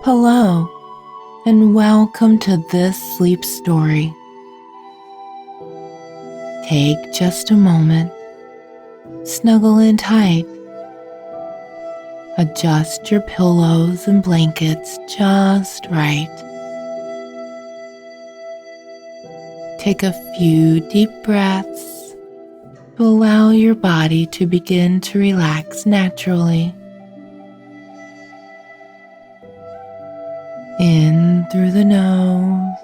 Hello, and welcome to this sleep story. Take just a moment, snuggle in tight, adjust your pillows and blankets just right. Take a few deep breaths to allow your body to begin to relax naturally. In through the nose,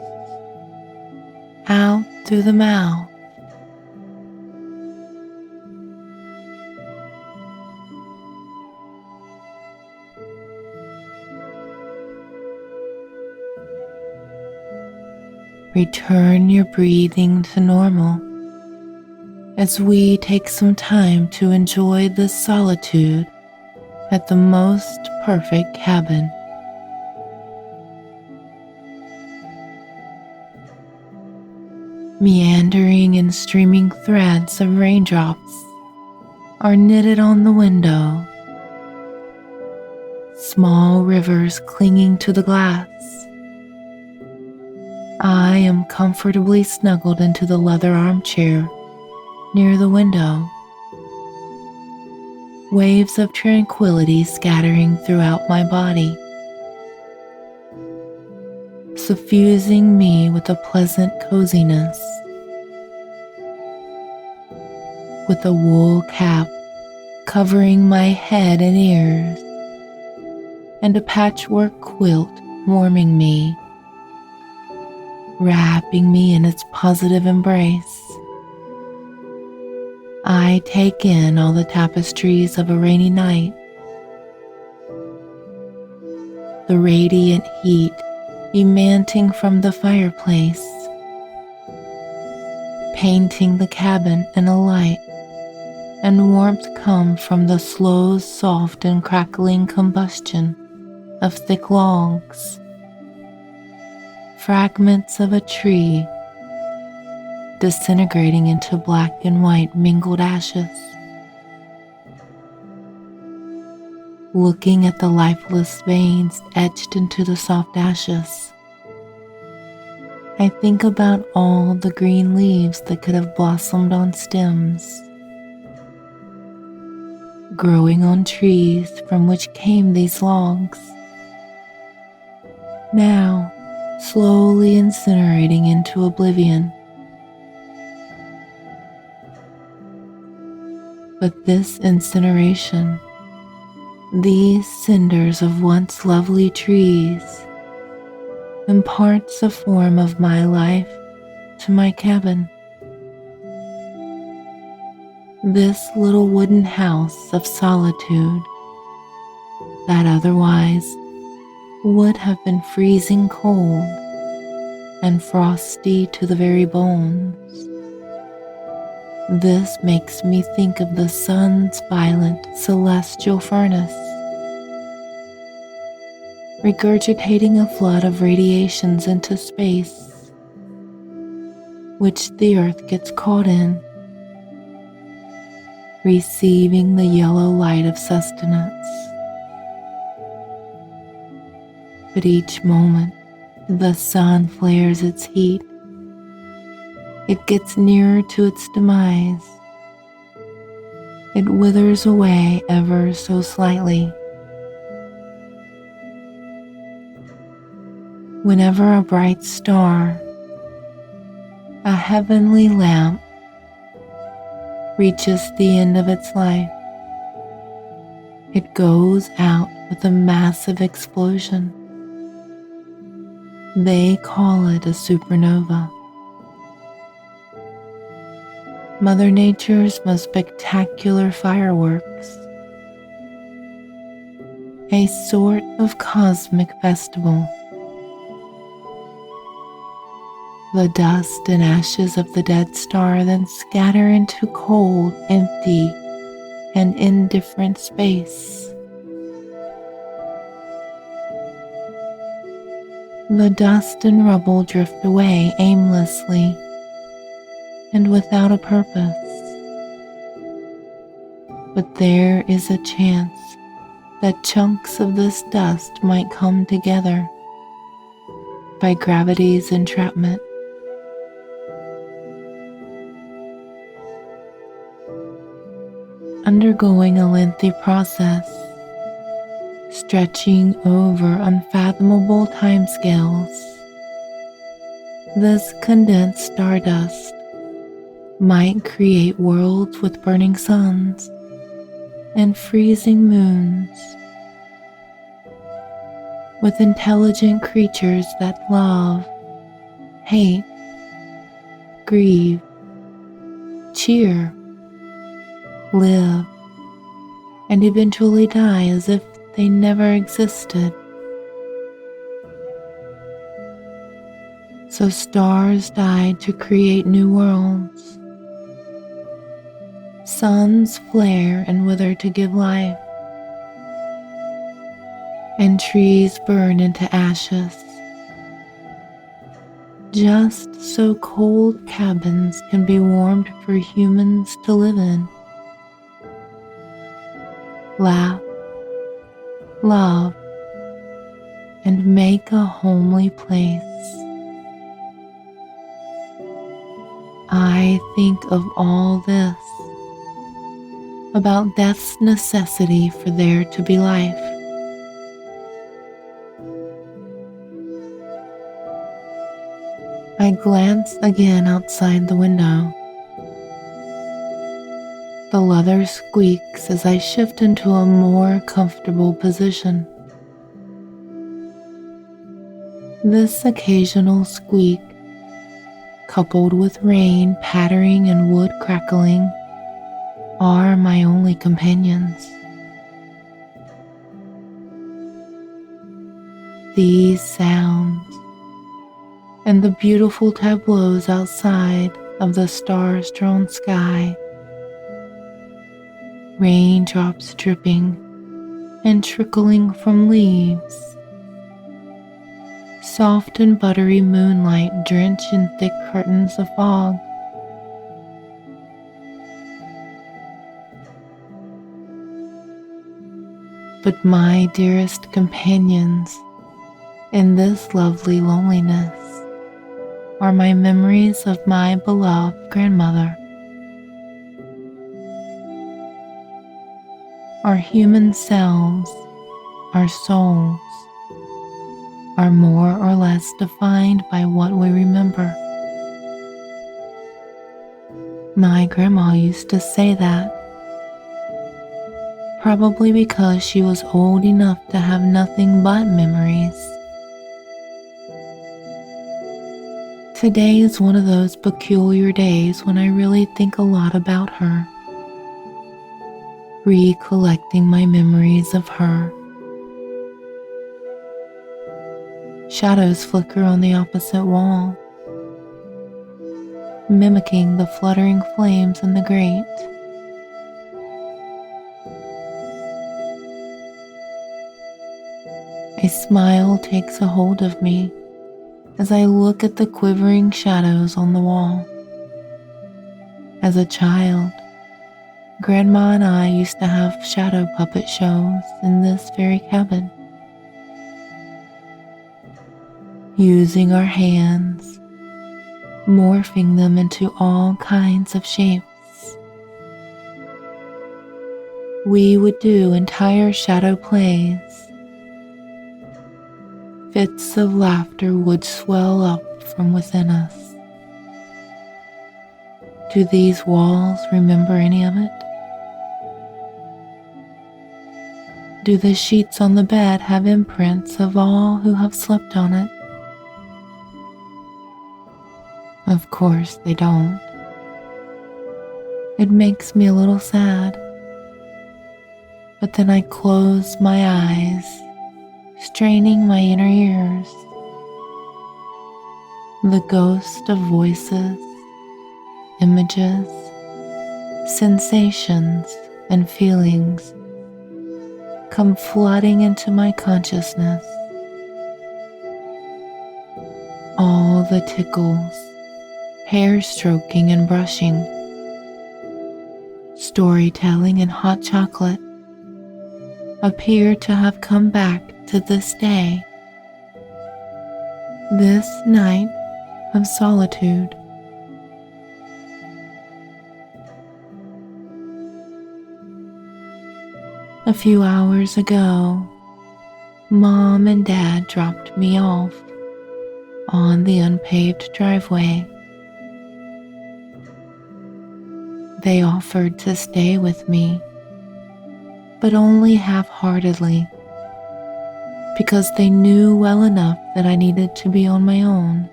out through the mouth. Return your breathing to normal as we take some time to enjoy this solitude at the most perfect cabin. Meandering and streaming threads of raindrops are knitted on the window, small rivers clinging to the glass. I am comfortably snuggled into the leather armchair near the window, waves of tranquility scattering throughout my body, suffusing me with a pleasant coziness. With a wool cap covering my head and ears, and a patchwork quilt warming me, wrapping me in its positive embrace. I take in all the tapestries of a rainy night, the radiant heat emanating from the fireplace, painting the cabin in a light, and warmth come from the slow, soft, and crackling combustion of thick logs, fragments of a tree disintegrating into black and white mingled ashes. Looking at the lifeless veins etched into the soft ashes, I think about all the green leaves that could have blossomed on stems, growing on trees from which came these logs, now slowly incinerating into oblivion. But this incineration, these cinders of once lovely trees, imparts a form of my life to my cabin. This little wooden house of solitude that otherwise would have been freezing cold and frosty to the very bones. This makes me think of the sun's violent celestial furnace, regurgitating a flood of radiations into space, which the earth gets caught in, receiving the yellow light of sustenance. But each moment the sun flares its heat, it gets nearer to its demise. It withers away ever so slightly. Whenever a bright star, a heavenly lamp, reaches the end of its life, it goes out with a massive explosion. They call it a supernova. Mother Nature's most spectacular fireworks, a sort of cosmic festival. The dust and ashes of the dead star then scatter into cold, empty, and indifferent space. The dust and rubble drift away aimlessly and without a purpose. But there is a chance that chunks of this dust might come together by gravity's entrapment. Undergoing a lengthy process, stretching over unfathomable timescales, this condensed stardust might create worlds with burning suns and freezing moons, with intelligent creatures that love, hate, grieve, cheer, live, and eventually die as if they never existed. So stars died to create new worlds. Suns flare and wither to give life, and trees burn into ashes, just so cold cabins can be warmed for humans to live in. Laugh, love, and make a homely place. I think of all this, about death's necessity for there to be life. I glance again outside the window. The leather squeaks as I shift into a more comfortable position. This occasional squeak, coupled with rain pattering and wood crackling, are my only companions. These sounds and the beautiful tableaus outside of the star-strewn sky, raindrops dripping and trickling from leaves, soft and buttery moonlight drenched in thick curtains of fog. But my dearest companions in this lovely loneliness are my memories of my beloved grandmother. Our human selves, our souls, are more or less defined by what we remember. My grandma used to say that, probably because she was old enough to have nothing but memories. Today is one of those peculiar days when I really think a lot about her, recollecting my memories of her. Shadows flicker on the opposite wall, mimicking the fluttering flames in the grate. A smile takes a hold of me as I look at the quivering shadows on the wall. As a child, Grandma and I used to have shadow puppet shows in this very cabin. Using our hands, morphing them into all kinds of shapes. We would do entire shadow plays. Fits of laughter would swell up from within us. Do these walls remember any of it? Do the sheets on the bed have imprints of all who have slept on it? Of course they don't. It makes me a little sad. But then I close my eyes, straining my inner ears. The ghost of voices, images, sensations, and feelings come flooding into my consciousness. All the tickles, hair stroking and brushing, storytelling and hot chocolate, appear to have come back to this day, this night of solitude. A few hours ago, Mom and Dad dropped me off on the unpaved driveway. They offered to stay with me, but only half-heartedly, because they knew well enough that I needed to be on my own.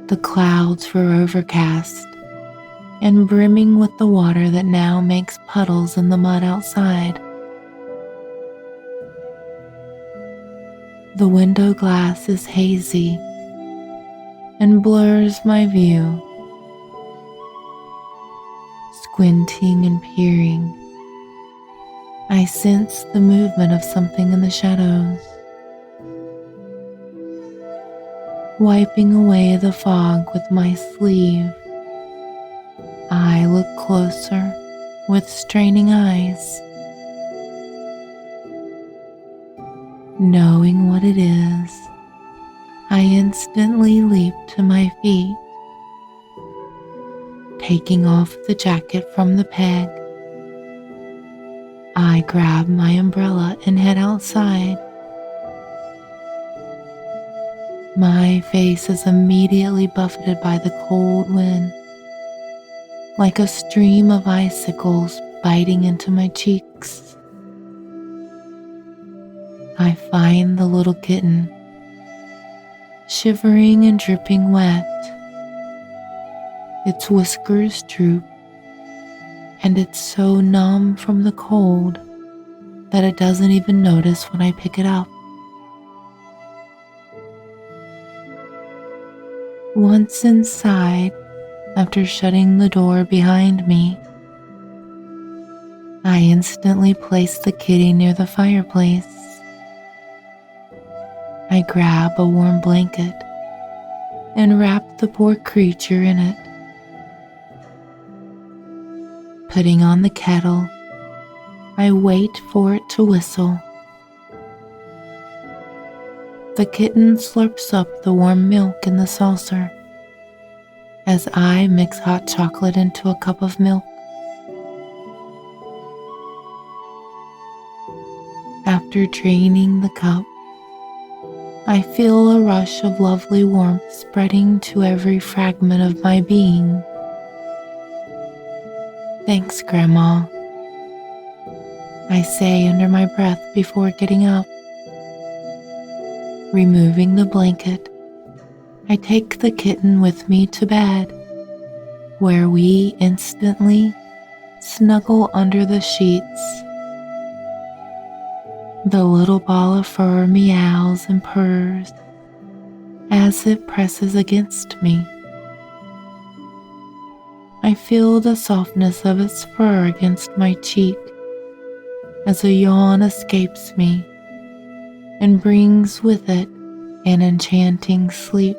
The clouds were overcast and brimming with the water that now makes puddles in the mud outside. The window glass is hazy and blurs my view. Squinting and peering, I sense the movement of something in the shadows. Wiping away the fog with my sleeve, I look closer with straining eyes. Knowing what it is, I instantly leap to my feet, taking off the jacket from the peg. I grab my umbrella and head outside. My face is immediately buffeted by the cold wind, like a stream of icicles biting into my cheeks. I find the little kitten, shivering and dripping wet. Its whiskers droop, and it's so numb from the cold that it doesn't even notice when I pick it up. Once inside, after shutting the door behind me, I instantly place the kitty near the fireplace. I grab a warm blanket and wrap the poor creature in it. Putting on the kettle, I wait for it to whistle. The kitten slurps up the warm milk in the saucer as I mix hot chocolate into a cup of milk. After draining the cup, I feel a rush of lovely warmth spreading to every fragment of my being. "Thanks, Grandma," I say under my breath before getting up. Removing the blanket, I take the kitten with me to bed, where we instantly snuggle under the sheets. The little ball of fur meows and purrs as it presses against me. I feel the softness of its fur against my cheek as a yawn escapes me and brings with it an enchanting sleep.